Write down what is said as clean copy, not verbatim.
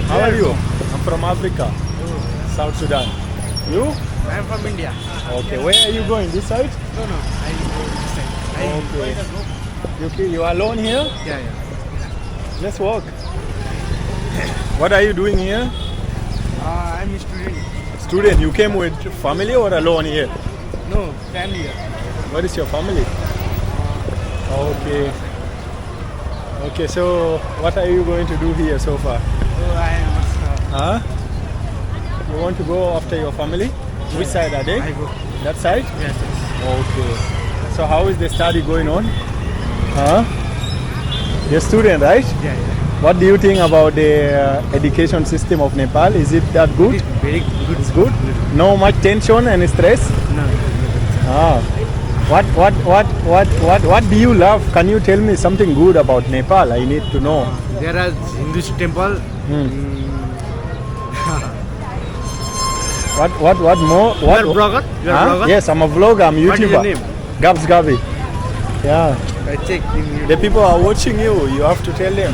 How are you? I'm from Africa, South Sudan. You? I am from India. Okay. Where are you going? This side? No, no. I go this side. Okay. You alone here? Yeah, yeah. Let's walk. What are you doing here? I'm a student. Student, you came with family or alone here? No, family here. What is your family? Okay. Okay, so what are you going to do here so far? So I am. Huh? You want to go after your family? Which side are they? I go. That side? Yes, yes. Okay. So how is the study going on? Huh? You're a student, right? Yeah, yeah. What do you think about the education system of Nepal? Is it that good? It's very good. It's good? No much tension and stress? No. Ah. What do you love? Can you tell me something good about Nepal? I need to know. There are Hindu temple. What more? You are blogger? You are blogger? Yes, I'm a vlogger, I'm a YouTuber. What is your name? Gabs Gabi. Yeah. I check in The people are watching you, you have to tell them.